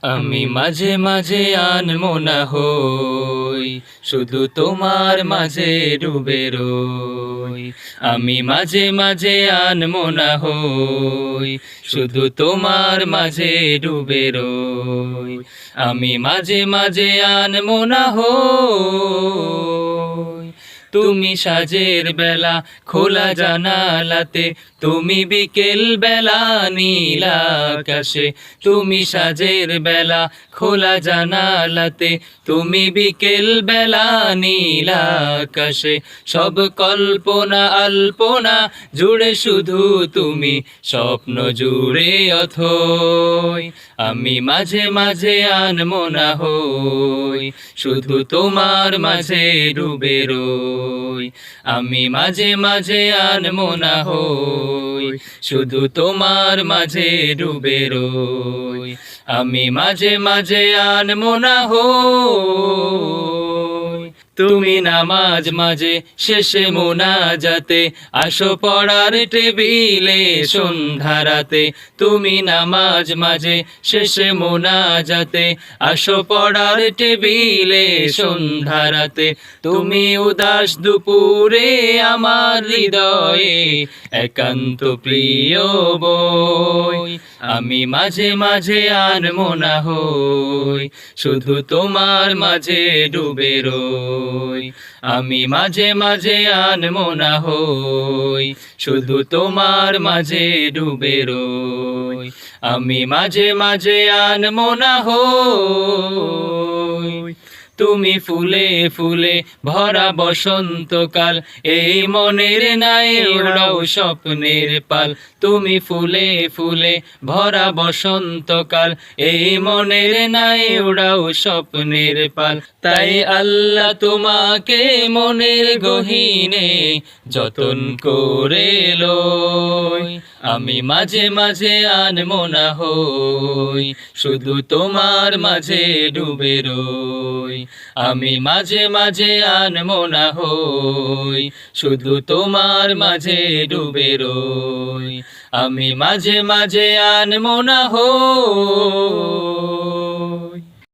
আমি মাঝে মাঝে আনমনা হই, শুধু তোমার মাঝে ডুবে রই। আমি মাঝে মাঝে আনমনা হই, শুধু তোমার মাঝে ডুবে রই। আমি মাঝে মাঝে আনমনা হই, তুমি সাজের বেলা খোলা জানালাতে, তুমি বিকেল বেলা নীল আকাশে। তুমি সাজের বেলা খোলা জানালাতে, তুমি বিকেল বেলা নীল আকাশে। সব কল্পনা আল্পনা জুড়ে শুধু তুমি, স্বপ্ন জুড়ে অথই। আমি মাঝে মাঝে আনমনা হই, শুধু তোমার মাঝে ডুবে রই। আমি মাঝে মাঝে আনমনা হই, শুধু তোমার মাঝে ডুবে রই। আমি মাঝে মাঝে আনমনা হই, তুমি নামাজ মাঝে শেষে মোনাজাতে আসো পড়ার টেবিলে সন্ধ্যারাতে। তুমি নামাজ মাঝে শেষে মোনাজাতে আসো পড়ার টেবিলে সন্ধ্যারাতে। তুমি উদাস দুপুরে আমার হৃদয়ে একান্ত প্রিয় বই। আমি মাঝে মাঝে আনমনা হই, শুধু তোমার মাঝে ডুবে রই। আমি মাঝে মাঝে আনমনা হই, শুধু তোমার মাঝে ডুবে রই। আমি মাঝে মাঝে আনমনা হই, তুমি ফুলে ফুলে ভরা বসন্তকাল, এই মনের নাই উড়াও স্বপ্নের পাল। তুমি ফুলে ফুলে ভরা বসন্তকাল, এই মনের নাই উড়াও স্বপ্নের পাল। তাই আল্লাহ তোমাকে মনের গহীনে যতন করে লই। আমি মাঝে মাঝে আনমনা হই, শুধু তোমার মাঝে ডুবে রই। আমি মাঝে মাঝে আনমনা হই, শুধু তোমার মাঝে ডুবে রই। আমি মাঝে মাঝে আনমনা হই।